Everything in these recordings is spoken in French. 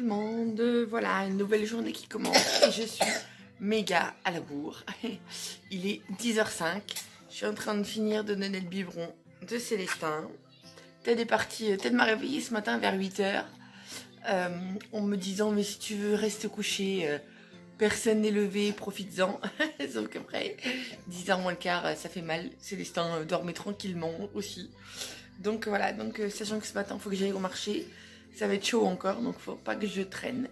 le monde, voilà une nouvelle journée qui commence et je suis méga à la bourre. Il est 10h05, je suis en train de finir de donner le biberon de Célestin. Ted m'a réveillée ce matin vers 8h en me disant mais si tu veux reste couché, personne n'est levé, profites-en. Sauf qu'après 10h moins le quart ça fait mal, Célestin dormait tranquillement aussi. Donc voilà, sachant que ce matin il faut que j'aille au marché. Ça va être chaud encore, donc faut pas que je traîne.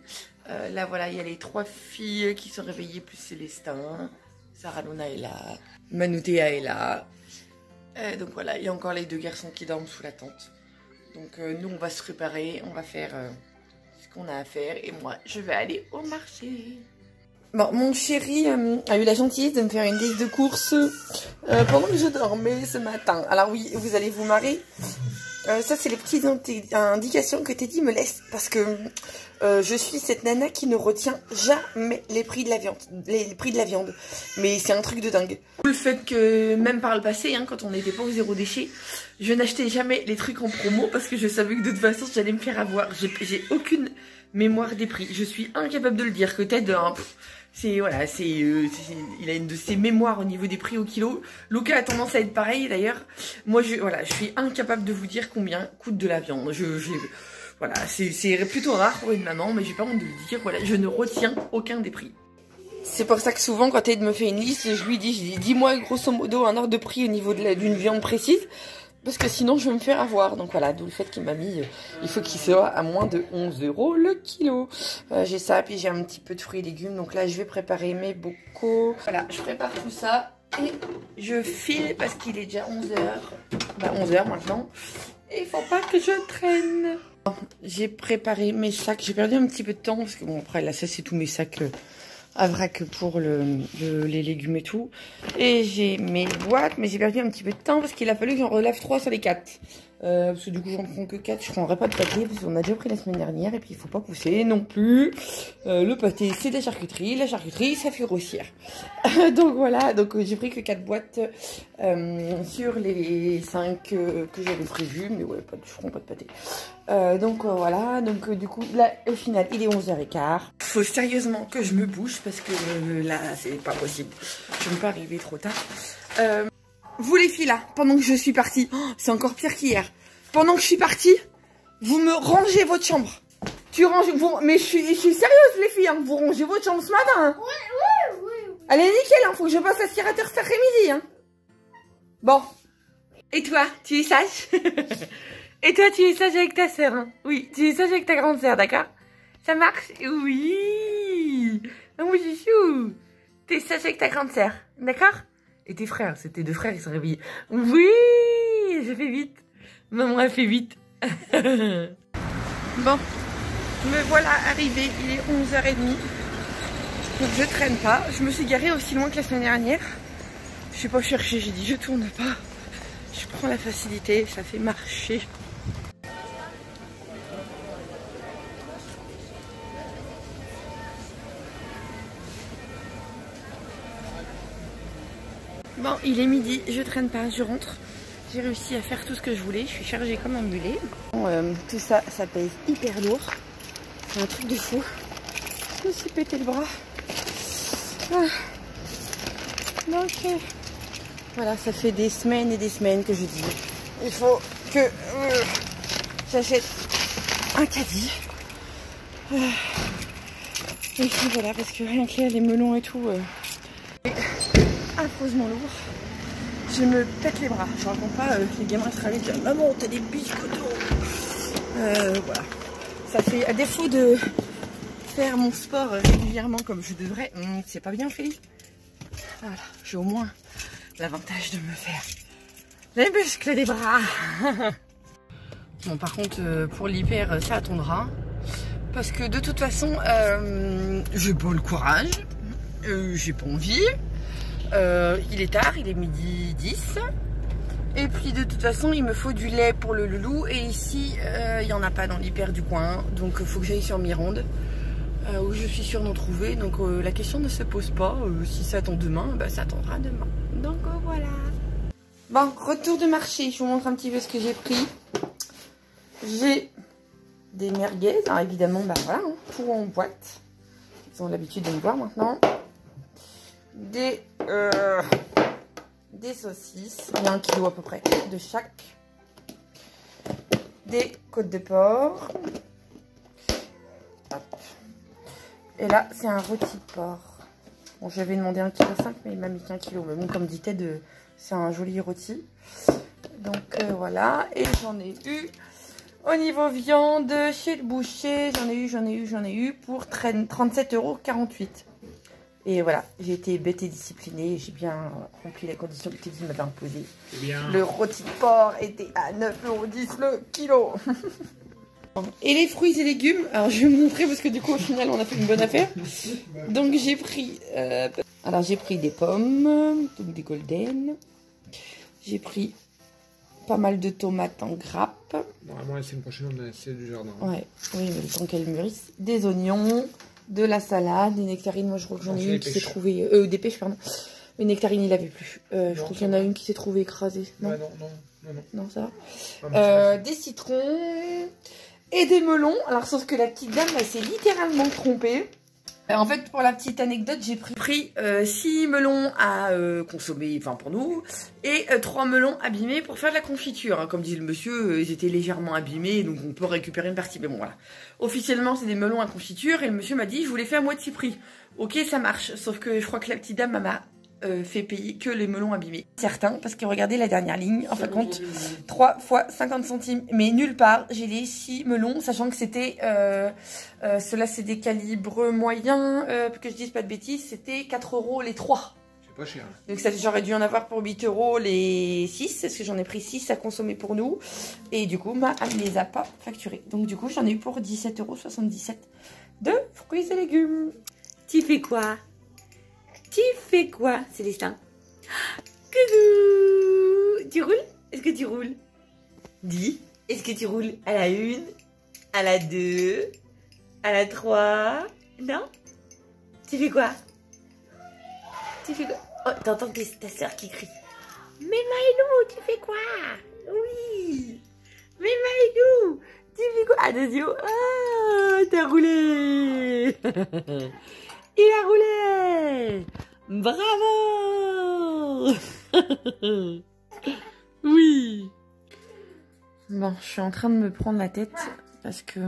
Là voilà, il y a les 3 filles qui sont réveillées, plus Célestin. Sarah Luna est là, Manoutéa est là. Donc voilà, il y a encore les 2 garçons qui dorment sous la tente. Donc nous on va se préparer, on va faire ce qu'on a à faire. Et moi je vais aller au marché. Bon, mon chéri a eu la gentillesse de me faire une liste de courses pendant que je dormais ce matin. Alors oui, vous allez vous marrer. Ça c'est les petites indications que Teddy me laisse parce que je suis cette nana qui ne retient jamais les prix de la viande, mais c'est un truc de dingue. Le fait que même par le passé, hein, quand on n'était pas au zéro déchet, je n'achetais jamais les trucs en promo parce que je savais que de toute façon j'allais me faire avoir. J'ai aucune mémoire des prix, je suis incapable de le dire. Que Ted, il a une de ses mémoires au niveau des prix au kilo. Luca a tendance à être pareil d'ailleurs. Moi je suis incapable de vous dire combien coûte de la viande. Voilà, c'est plutôt rare pour une maman, mais j'ai pas honte de le dire. Voilà, je ne retiens aucun des prix. C'est pour ça que souvent quand Ted me fait une liste, je lui dis dis-moi grosso modo un ordre de prix au niveau d'une viande précise. Parce que sinon je vais me faire avoir. Donc voilà, d'où le fait qu'il m'a mis, il faut qu'il soit à moins de 11 € le kilo. J'ai ça, puis j'ai un petit peu de fruits et légumes. Donc là je vais préparer mes bocaux. Voilà, je prépare tout ça et je file parce qu'il est déjà 11h. Bah 11h maintenant. Et il faut pas que je traîne. J'ai préparé mes sacs. J'ai perdu un petit peu de temps parce que bon après là ça c'est tous mes sacs à vrac pour les légumes et tout. Et j'ai mes boîtes, mais j'ai perdu un petit peu de temps parce qu'il a fallu que j'en relève 3 sur les 4. Parce que du coup j'en prends que 4, je prendrai pas de pâté parce qu'on a déjà pris la semaine dernière et puis il faut pas pousser non plus. Le pâté c'est de la charcuterie ça fait grossir. Donc voilà, donc j'ai pris que 4 boîtes sur les 5 que j'avais prévues, mais ouais, je prends pas de pâté. Donc voilà, donc du coup là au final il est 11h15. Faut sérieusement que je me bouge parce que là c'est pas possible, je ne peux pas arriver trop tard. Vous les filles là, pendant que je suis partie, oh, c'est encore pire qu'hier. Pendant que je suis partie, vous me rangez votre chambre. Mais je suis sérieuse les filles, hein. Vous rangez votre chambre ce matin. Hein. Oui. Allez nickel, hein. Faut que je passe l'aspirateur cet après-midi. Hein. Bon. Et toi, tu es sage? Et toi, tu es sage avec ta sœur, hein. Oui, tu es sage avec ta grande sœur, d'accord? Ça marche? Oui. Oui, chouchou. T'es sage avec ta grande sœur, d'accord? Et tes frères, c'était 2 frères, ils sont réveillés. Oui, j'ai fait vite. Maman a fait vite. Bon, me voilà arrivée, il est 11h30. Donc je traîne pas. Je me suis garée aussi loin que la semaine dernière. Je sais pas chercher, j'ai dit je tourne pas. Je prends la facilité, ça fait marcher. Bon, il est midi, je traîne pas, je rentre. J'ai réussi à faire tout ce que je voulais, je suis chargée comme un mulet. Bon, tout ça, ça pèse hyper lourd. C'est un truc de fou. Je me suis pété le bras. Donc, voilà, ça fait des semaines et des semaines que je dis. Il faut que j'achète un caddie. Et puis voilà, parce que rien que là, les melons et tout... affreusement lourd. Je me pète les bras. Je raconte pas, les gamins seraient allés dire maman t'as des biscottos. Voilà. Ça fait, à défaut de faire mon sport régulièrement comme je devrais, c'est pas bien Félix. Voilà, j'ai au moins l'avantage de me faire les muscles des bras. Bon par contre pour l'hyper ça attendra. Parce que de toute façon j'ai pas le courage. J'ai pas envie. Il est tard, il est midi 10. Et puis de toute façon il me faut du lait pour le loulou. Et ici il n'y en a pas dans l'hyper du coin. Donc il faut que j'aille sur Mironde où je suis sûre d'en trouver. Donc la question ne se pose pas. Si ça attend demain, bah, ça attendra demain. Donc voilà. Bon, retour de marché. Je vous montre un petit peu ce que j'ai pris. J'ai des merguez. Alors évidemment, bah voilà, hein, tout en boîte. Ils ont l'habitude de me voir maintenant. Des saucisses. Il y a 1 kilo à peu près de chaque. Des côtes de porc. Hop. Et là, c'est un rôti de porc. Bon, j'avais demandé 1,5 kg, mais il m'a mis qu'1 kg. Mais bon, comme dit Ted, c'est un joli rôti. Donc voilà. Et j'en ai eu au niveau viande chez le boucher. J'en ai eu pour 37,48 € Et voilà, j'ai été bête et disciplinée. J'ai bien rempli les conditions que Teddy m'avait imposées. Le rôti de porc était à 9,10 € le kilo. Et les fruits et légumes, alors je vais vous montrer parce que du coup au final on a fait une bonne affaire. Donc j'ai pris des pommes, donc des golden. J'ai pris pas mal de tomates en grappe. Normalement la semaine prochaine on a essayé du jardin. Ouais, oui, mais le temps qu'elles mûrissent. Des oignons, de la salade, des nectarines. Moi je crois que j'en ai une qui s'est trouvée, des pêches pardon. Les nectarines il avait plus. Je crois qu'il y en a une qui s'est trouvée écrasée. Non, non, ça va. Des citrons. Et des melons. Alors, sauf que la petite dame, elle s'est littéralement trompée. En fait, pour la petite anecdote, j'ai pris 6 melons à consommer, enfin pour nous, et 3 melons abîmés pour faire de la confiture. Comme dit le monsieur, ils étaient légèrement abîmés, donc on peut récupérer une partie. Mais bon, voilà. Officiellement, c'est des melons à confiture, et le monsieur m'a dit, je vous les fais à moitié prix. Ok, ça marche. Sauf que je crois que la petite dame m'a fait payer que les melons abîmés. Certains, parce que regardez la dernière ligne, en fin de compte, 3 fois 50 centimes. Mais nulle part, j'ai les 6 melons, sachant que c'était, ceux-là c'est des calibres moyens, que je dise pas de bêtises, c'était 4 € les 3. C'est pas cher. Donc ça, j'aurais dû en avoir pour 8 € les 6, parce que j'en ai pris 6 à consommer pour nous. Et du coup, elle ne les a pas facturés. Donc du coup, j'en ai eu pour 17,77 € de fruits et légumes. Tu fais quoi? Tu fais quoi, Célestin? Coucou! Tu roules? Est-ce que tu roules? Dis, est-ce que tu roules à la 1, à la 2, à la 3? Non? Tu fais quoi? Tu fais quoi? Oh, t'entends ta soeur qui crie. Mais Maïlou, tu fais quoi? Oui! Mais Maïlou, tu fais quoi? Attention! Ah, t'as roulé! Il a roulé! Bravo! Oui! Bon, je suis en train de me prendre la tête parce que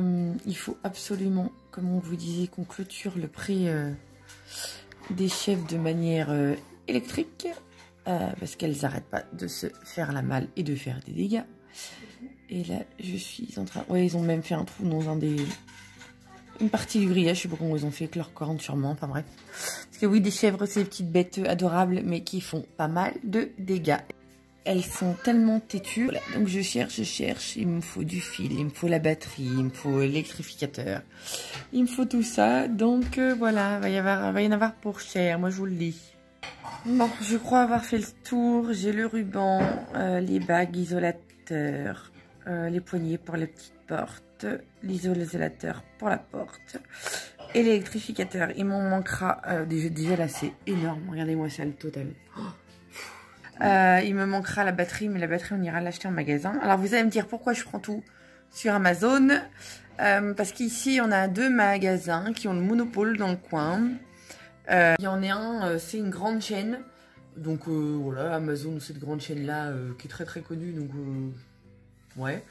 il faut absolument, comme on vous disait, qu'on clôture le prix des chèvres de manière électrique parce qu'elles n'arrêtent pas de se faire la malle et de faire des dégâts. Et là, je suis en train... Ouais, ils ont même fait un trou dans une partie du grillage, je sais pas comment ils ont fait, avec leur corne sûrement, enfin bref. Parce que oui, des chèvres, c'est des petites bêtes adorables, mais qui font pas mal de dégâts. Elles sont tellement têtues. Voilà, donc je cherche, il me faut du fil, il me faut la batterie, il me faut l'électrificateur. Il me faut tout ça, donc voilà, va y en avoir pour cher, moi je vous le dis. Bon, je crois avoir fait le tour, j'ai le ruban, les bagues isolateurs, les poignées pour la petite porte, l'isolateur pour la porte et l'électrificateur. Il m'en manquera déjà là c'est énorme, regardez-moi ça le total. Il me manquera la batterie, mais la batterie on ira l'acheter en magasin. Alors vous allez me dire pourquoi je prends tout sur Amazon, parce qu'ici on a 2 magasins qui ont le monopole dans le coin. Il y en a un, c'est une grande chaîne, donc voilà, Amazon, cette grande chaîne là qui est très très connue, donc ouais,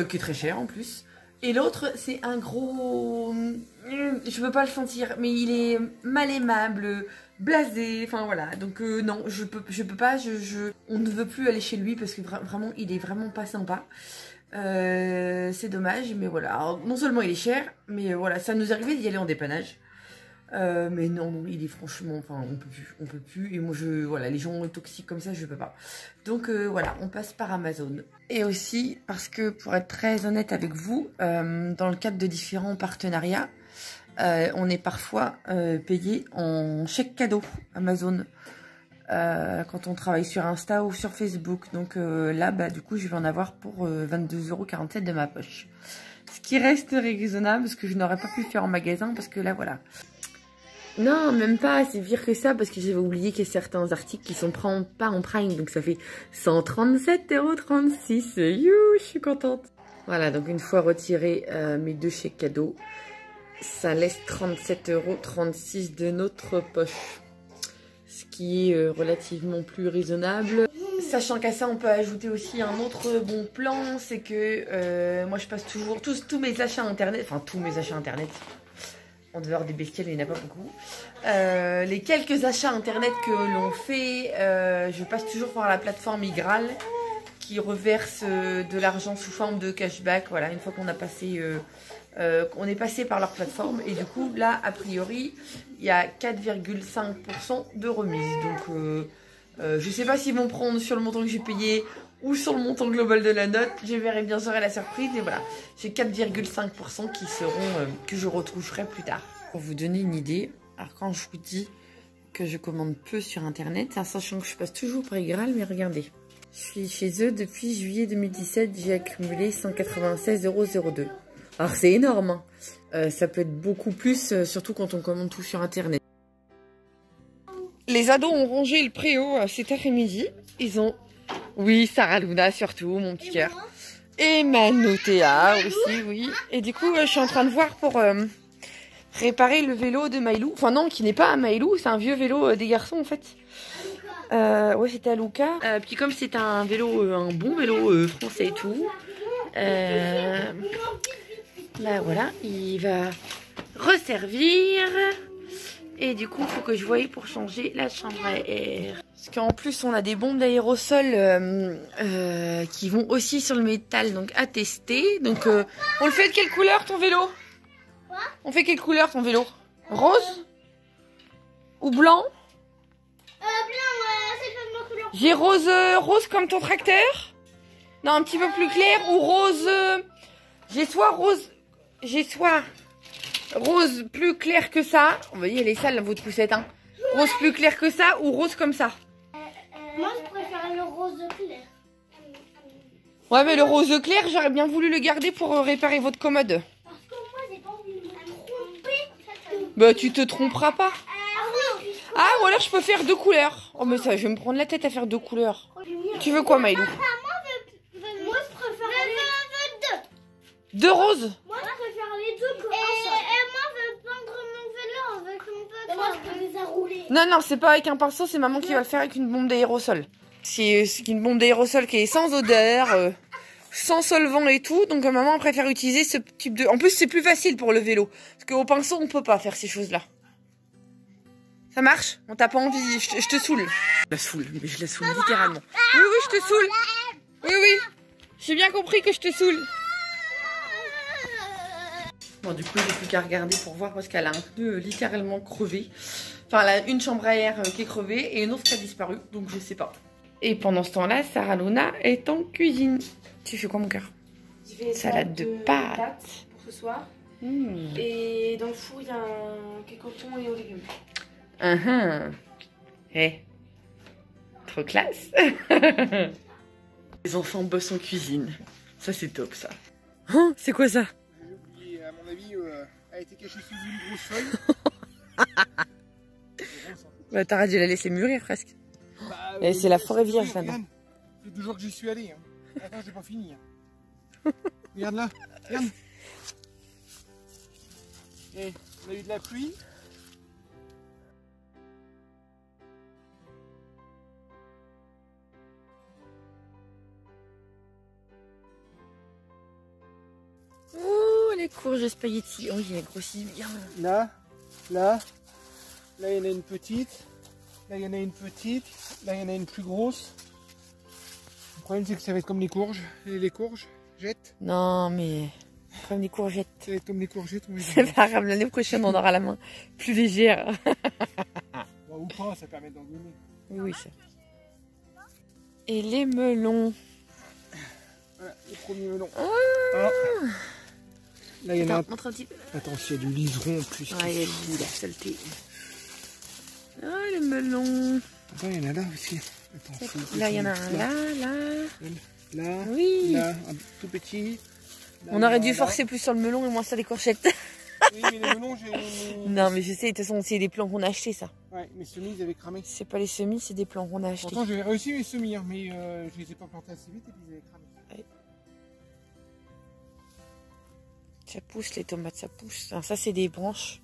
qui est très cher en plus. Et l'autre, c'est un gros... Je peux pas le sentir, mais il est mal aimable, blasé, enfin voilà. Donc non, je peux pas, on ne veut plus aller chez lui parce que vraiment, il est vraiment pas sympa. C'est dommage, mais voilà. Alors, non seulement il est cher, mais voilà, ça nous arrivait d'y aller en dépannage. Mais non, il est franchement, enfin, on peut plus. Et moi, voilà, les gens toxiques comme ça, je peux pas. Donc voilà, on passe par Amazon. Et aussi parce que, pour être très honnête avec vous, dans le cadre de différents partenariats, on est parfois payé en chèque cadeau Amazon quand on travaille sur Insta ou sur Facebook. Donc là, bah, du coup, je vais en avoir pour 22,47 € de ma poche. Ce qui reste raisonnable, parce que je n'aurais pas pu le faire en magasin, parce que là, voilà. Non, même pas, c'est pire que ça, parce que j'avais oublié qu'il y a certains articles qui sont pas en Prime, donc ça fait 137,36 €. You, je suis contente. Voilà, donc une fois retiré mes 2 chèques cadeaux, ça laisse 37,36 € de notre poche. Ce qui est relativement plus raisonnable. Sachant qu'à ça, on peut ajouter aussi un autre bon plan, c'est que moi je passe toujours tous mes achats internet, enfin tous mes achats internet, en dehors des bestioles, il n'y en a pas beaucoup. Les quelques achats internet que l'on fait, je passe toujours par la plateforme Igral qui reverse de l'argent sous forme de cashback. Voilà, une fois qu'on a passé, on est passé par leur plateforme et du coup là, a priori, il y a 4,5% de remise. Donc je sais pas s'ils vont prendre sur le montant que j'ai payé ou sur le montant global de la note. Je verrai bien, j'aurai la surprise. Et voilà, j'ai 4,5% qui seront que je retoucherai plus tard. Pour vous donner une idée, alors quand je vous dis que je commande peu sur internet, sachant que je passe toujours par Igral, mais regardez, je suis chez eux depuis juillet 2017, j'ai accumulé 196,02 €. Alors c'est énorme, hein. Ça peut être beaucoup plus, surtout quand on commande tout sur internet. Les ados ont rangé le préau cet après-midi. Ils ont... Oui, Sarah Luna surtout, mon petit cœur. Et Manu Théa aussi, oui. Et du coup, je suis en train de voir pour réparer le vélo de Maïlou. Enfin non, qui n'est pas à Maïlou, c'est un vieux vélo des garçons en fait. Ouais, c'était à Luca. Puis comme c'est un vélo, un bon vélo français et tout, là voilà, il va resservir. Et du coup, il faut que je voie pour changer la chambre à air. Parce qu'en plus, on a des bombes d'aérosol qui vont aussi sur le métal, donc à tester. Donc, on le fait de quelle couleur ton vélo? Quoi? On fait quelle couleur ton vélo? Rose? Ou blanc? Blanc, c'est pas ma couleur. J'ai rose comme ton tracteur? Non, un petit peu plus clair ou rose... J'ai soit rose plus clair que ça. Vous voyez, elle est sale votre poussette, hein. Rose plus clair que ça ou rose comme ça? Moi, je préfère le rose clair. Ouais, mais le rose clair, j'aurais bien voulu le garder pour réparer votre commode. Parce que moi, j'ai pas envie de me tromper. Bah, tu te tromperas pas. Ah, ou alors je peux faire 2 couleurs. Oh, mais ça, je vais me prendre la tête à faire 2 couleurs. Tu veux quoi, Maïlou? Moi, je préfère les deux. 2 roses? Moi, je préfère les deux. Et moi, je veux peindre mon vélo avec mon pinceau. Moi, je peux les enrouler. Non, non, c'est pas avec un pinceau, c'est maman qui va le faire avec une bombe d'aérosol. C'est une bombe d'aérosol qui est sans odeur, sans solvant et tout. Donc maman préfère utiliser ce type de... En plus, c'est plus facile pour le vélo. Parce qu'au pinceau, on peut pas faire ces choses-là. Ça marche? On t'a pas envie, je te saoule. Je la saoule, mais je la saoule littéralement. Oui, oui, je te saoule. Oui, oui. J'ai bien compris que je te saoule. Bon, du coup, j'ai plus qu'à regarder pour voir parce qu'elle a un pneu littéralement crevé. Enfin, elle a une chambre à air qui est crevée et une autre qui a disparu, donc je sais pas. Et pendant ce temps-là, Sarah Luna est en cuisine. Tu fais quoi, mon cœur? J'ai fait salade de pâtes pour ce soir. Mmh. Et dans le four, il y a un coton et aux légumes. Hey. Trop classe. Les enfants bossent en cuisine. Ça, c'est top, ça. Hein? C'est quoi ça? J'ai oublié, à mon avis, a été cachée sous une grosse feuille. Bah, t'aurais dû la laisser mûrir presque. Bah, et c'est la forêt vierge là-dedans. C'est toujours que j'y suis allé. Hein. Attends, j'ai pas fini. Hein. Regarde là, regarde. Et on a eu de la pluie. Oh, les courges spaghetti. Oh, il a grossi bien. Là, il y en a une petite. Là, il y en a une petite. Là, il y en a une plus grosse. Le problème, c'est que ça va être comme les courges. Les courges, jette. Non, mais comme des courgettes. Ça va être comme les courgettes. C'est pas grave, l'année prochaine, on aura la main plus légère. Bon, ou pas, ça permet d'en donner. Oui, ça. Et les melons. Voilà, le premier melon. Ah. Là, il y en a un... Montre un petit peu. Attends, s'il y a du liseron en plus. Ah, il y a du la saleté. Ah, les melons. Attends, il y en a là aussi. Attends, là, il y en a un là. Là, oui. Là, un tout petit. Là, on aurait dû forcer plus sur le melon et moins sur les courgettes. Oui, mais les melons, j'ai... Non, mais je sais, de toute façon, c'est des plants qu'on a achetés, ça. Ouais, mes semis, ils avaient cramé. C'est pas les semis, c'est des plants qu'on a achetés. Pourtant, j'ai réussi mes semis, hein, mais je les ai pas plantés assez vite et puis ils avaient cramé. Ouais. Ça pousse les tomates, ça pousse. Alors, ça c'est des branches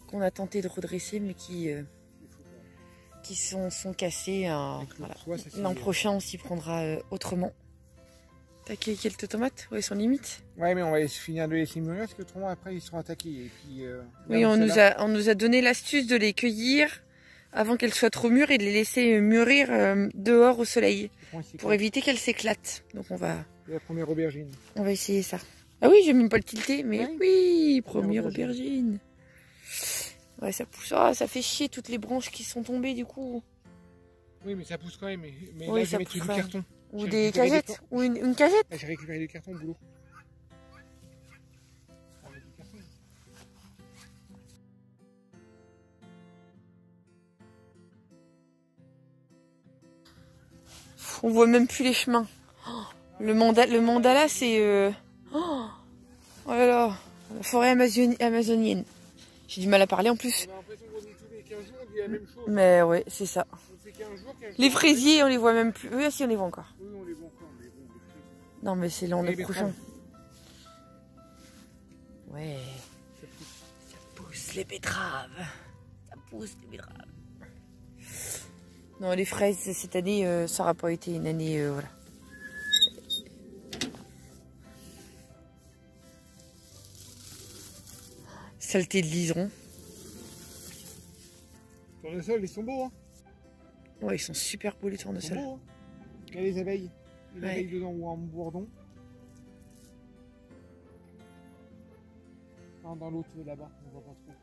qu'on a tenté de redresser mais qui sont cassées. Voilà. L'an prochain on s'y prendra autrement. T'as quelques tomates? Ouais, sans limite. Ouais, mais on va finir de les laisser mûrir parce que autrement après ils seront attaqués. Et puis, oui, on nous a donné l'astuce de les cueillir avant qu'elles soient trop mûres et de les laisser mûrir dehors au soleil pour éviter qu'elles s'éclatent. Donc on va... La première aubergine. On va essayer ça. Ah oui, j'ai même pas le tilté, mais oui, première aubergine. Ouais, ça pousse. Ah, ça fait chier toutes les branches qui sont tombées du coup. Oui, mais ça pousse quand même. Mais oui, là, je vais mettre du carton. Ou des cagettes. Ou une cagette. J'ai récupéré du carton au boulot. On voit même plus les chemins. Oh, le mandala, c'est... Oh là là, la forêt amazonienne. J'ai du mal à parler en plus. On a l'impression qu'on dit tous les 15 jours, on dit la même chose. Mais ouais, c'est ça. Les fraisiers, on les voit même plus. Oui, si, on les voit encore. Oui, on les voit encore, mais bon, les fraisiers. Non, mais c'est l'an prochain. Ouais. Ça pousse les betteraves. Ça pousse les betteraves. Non, les fraises, cette année, ça n'aura pas été une année... voilà. Saleté de liseron. Tournesols, ils sont beaux, hein. Ouais, ils sont super beaux les tournesols. Hein. Il y a les abeilles. Les ouais. abeilles dedans ou en bourdon. Non, dans l'autre là-bas, on voit pas trop.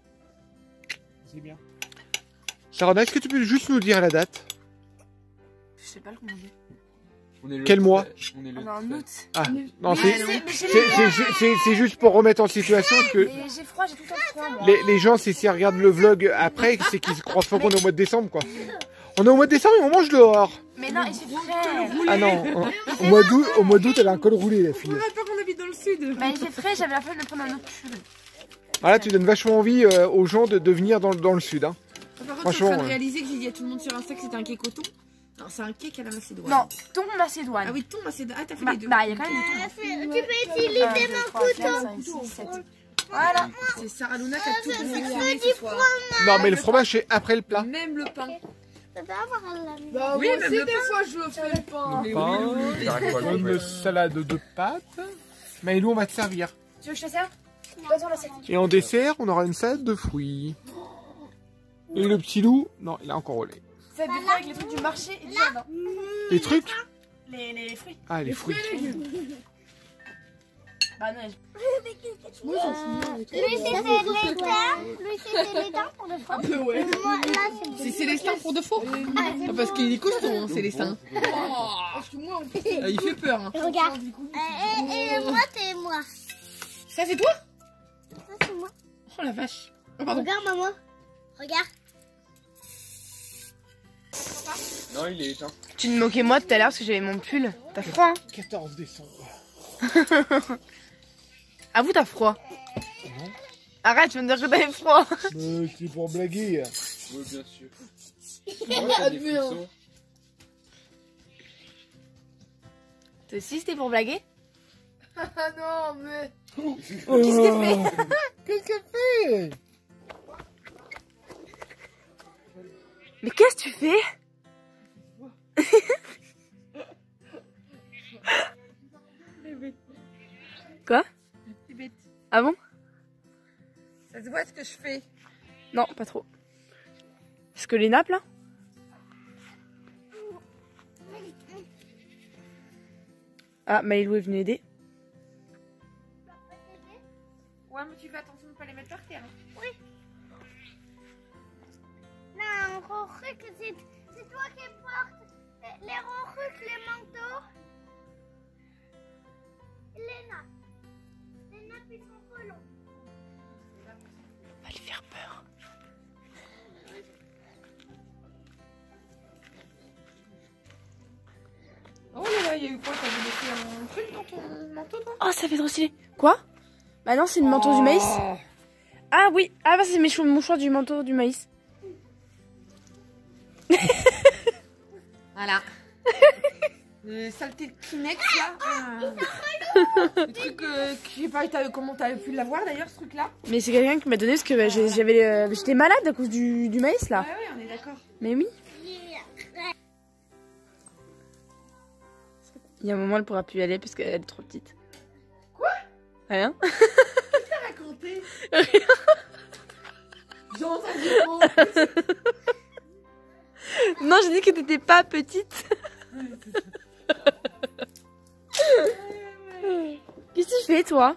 C'est bien. Sarah, est-ce que tu peux juste nous dire la date? Je sais pas le comment dire. Quel mois? On est en août. Ah, non, c'est juste pour remettre en situation que... Mais j'ai froid, j'ai tout le temps froid, moi. Les gens, s'ils regardent le vlog après, c'est qu'ils se croient fort qu'on est au mois de décembre, quoi. On est au mois de décembre et on mange dehors. Mais non, il fait frais. Ah non, au mois d'août, elle a un col roulé, la fille. On n'a pas qu'on habite dans le sud. Bah il fait frais, j'avais la flemme de prendre un autre pull. Voilà, tu donnes vachement envie aux gens de venir dans le sud. Hein. Par contre, je suis en train de réaliser que j'ai dit à tout le monde sur Insta que c'était un cake au thon. Non, c'est un cake à la macédoine. Non, thon macédoine. Ah oui, thon macédoine. Ah, t'as fait les deux. Bah, il y a quand même du thon. Tu peux utiliser mon couteau. Voilà. C'est Sarah Luna qui a tout confectionné ce soir. Non, mais le fromage, c'est après le plat. Même le pain. Ça peut avoir la Bah oui, même le pain. Fois, je le fais le pain. Une salade de pâtes. Maïlou, on va te servir. Tu veux que je te serve? Donne-toi l'assiette. Et en dessert, on aura une salade de fruits. Et le petit loup, non, il a encore roulé. Faites des fois avec les trucs du marché et du jardin. Les trucs? Les fruits. Ah, les fruits. Bah non, Lui, c'est Célestin pour de faux. Ouais. Moi, là, C'est Célestin pour de faux. Ah, parce qu'il est costaud, hein, Célestin. parce que moi, Il fait peur. Hein. regarde. Et moi, c'est moi. Ça, c'est toi? Ça, c'est moi. Oh la vache. Oh, pardon. Regarde, maman. Regarde. Non, il est éteint. Tu me moquais moi tout à l'heure parce que j'avais mon pull. T'as froid, hein? 14 décembre. Avoue, t'as froid. Arrête, tu vas me dire que t'avais froid. C'est pour blaguer. Oui, bien sûr. Toi aussi, c'était pour blaguer? Ah non, mais... Qu'est-ce qu'elle fait? Mais qu'est-ce que tu fais? Quoi? C'est bête. Ah bon? Ça se voit ce que je fais. Non, pas trop. Est-ce que les nappes là? Ah, Maïlou est venu aider. Ouais, mais tu fais attention de ne pas les mettre par terre. Oui. Non, Roruc, c'est toi qui portes les Roruc, les manteaux. Les nappes. Les nappes, ils sont trop longs. On va lui faire peur. Oh là là, il y a eu quoi? T'avais laissé un truc dans ton manteau, toi? Oh, ça fait trop stylé. Quoi? Bah non, c'est le manteau du maïs. Ah oui, ah bah c'est mon choix du manteau du maïs. Voilà. Le saleté de Kleenex là. Le truc que je sais pas comment t'avais pu l'avoir d'ailleurs ce truc là. Mais c'est quelqu'un qui m'a donné parce que bah, j'étais malade à cause du maïs là. Ouais, on est d'accord. Mais oui. Il y a un moment elle pourra plus y aller parce qu'elle est trop petite. Quoi? Rien. Qu'est-ce que t'as raconté? Rien. J'ai entendu. Non, j'ai dit que t'étais pas petite. Qu'est-ce que tu fais, toi?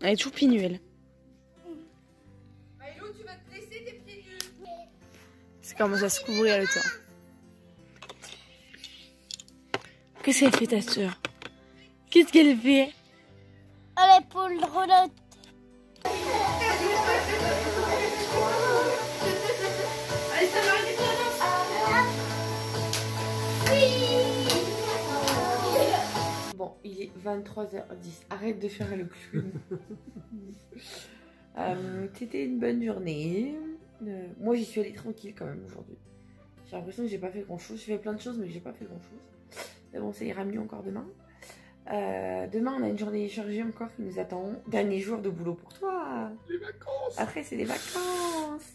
Elle est toujours pieds nus, elle. Maïlo, tu vas te laisser tes pieds nus. Ça commence à se couvrir le temps. Qu'est-ce qu'elle fait, ta soeur? Qu'est-ce qu'elle fait? Elle est pour le roulotte. Allez, ça va arrêter de Bon, il est 23h10. Arrête de faire le clown. C'était une bonne journée. Moi, j'y suis allée tranquille quand même aujourd'hui. J'ai l'impression que j'ai pas fait grand chose. J'ai fait plein de choses, mais j'ai pas fait grand chose. Mais bon, ça ira mieux encore demain. Demain, on a une journée chargée encore qui nous attend. Dernier jour de boulot pour toi. Les vacances. Après, c'est les vacances.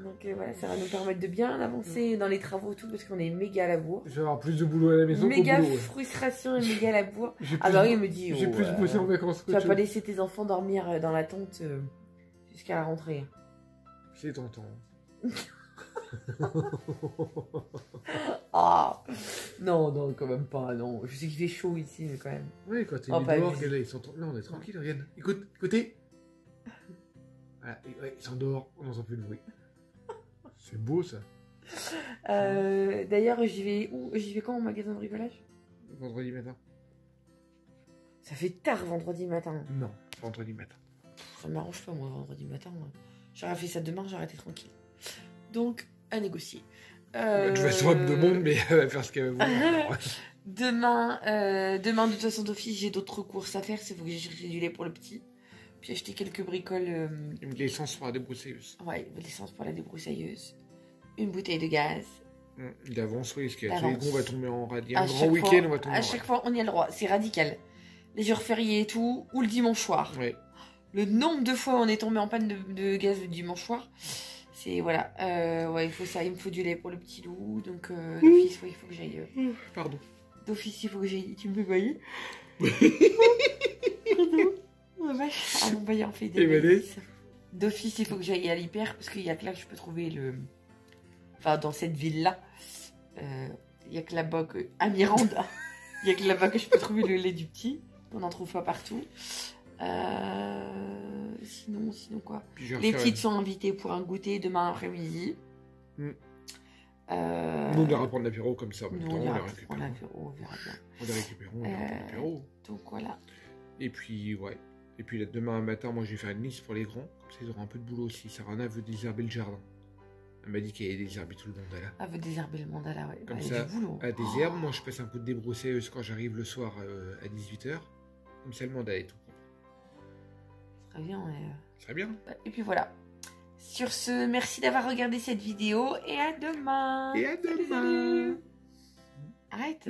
Donc voilà, ça va nous permettre de bien avancer dans les travaux, tout, parce qu'on est méga à la bourre. Je vais avoir plus de boulot à la maison qu'au Méga boulot. frustration et méga à la bourre. J'ai Ah plus bah de- oui, il me dit. J'ai plus bossé en vacances Tu vas que pas laisser tes enfants dormir dans la tente jusqu'à la rentrée. C'est tentant. Ah non, non, quand même pas, non. Je sais qu'il fait chaud ici, mais quand même. Oui, quand t'es Oh, pas dehors, abusé. regarde, ils sont... Là, on est tranquille, regarde. Écoute, écoutez. Voilà, ouais, ils sont dehors, on n'entend plus de bruit. C'est beau, ça. D'ailleurs, j'y vais où? J'y vais quand au magasin de bricolage? Vendredi matin. Ça fait tard vendredi matin. Non, vendredi matin. Ça m'arrange pas, moi, vendredi matin. J'aurais fait ça demain, j'aurais été tranquille. Donc, à négocier. De toute façon, elle me demande, mais elle va faire ce qu'elle veut. Demain, de toute façon, d'office, j'ai d'autres courses à faire. Il faut que j'ai cherché du lait pour le petit. Puis acheter quelques bricoles. L'essence pour la débroussailleuse. Ouais, de l'essence pour la débroussailleuse. Une bouteille de gaz. D'avance, oui, parce qu'il y a D'avance. tous les on va tomber en radis. À Un grand chaque week-end, fois- on va tomber À en chaque fois, on y a le droit. C'est radical. Les jours fériés et tout, ou le dimanche soir. radis. Ouais. Le nombre de fois où on est tombé en panne de gaz le dimanche soir, c'est voilà. Ouais, il faut ça. Il me faut du lait pour le petit loup. Donc, d'office, ouais, il faut que j'aille. Pardon. D'office, il faut que j'aille. Tu me fais bailler? Oh, vache. Ah, mon baillant fait des Et Valais bêtises. D'office, il faut que j'aille à l'hyper parce qu'il y a que là que je peux trouver le. Enfin, dans cette ville-là, il y a que là-bas que. À Miranda, il y a que là-bas que je peux trouver le lait du petit. On n'en trouve pas partout. Sinon quoi? Puis je vais Les refaire petites sont invitées pour un goûter demain après-midi. Mm. Euh, Nous, on ira prendre l'apéro comme ça en même nous, temps. on On ira les prendre récupère. l'apéro, on verra bien. On les récupère, on ira prendre l'apéro. Donc voilà. Et puis, ouais. Et puis, là, demain matin, moi, je vais faire une liste pour les grands. Comme ça, ils auront un peu de boulot aussi. Sarana veut désherber le jardin. Elle m'a dit qu'elle allait désherber tout le monde, là. Elle veut désherber le mandala, ouais. Comme Elle a ça, du boulot. à désherbe, moi, je passe un coup de débroussailleuse quand j'arrive le soir à 18h. Comme ça, le mandala est tout propre. Très bien. Très bien. Et puis voilà. Sur ce, merci d'avoir regardé cette vidéo et à demain. Et à Salut, demain. salut. Arrête.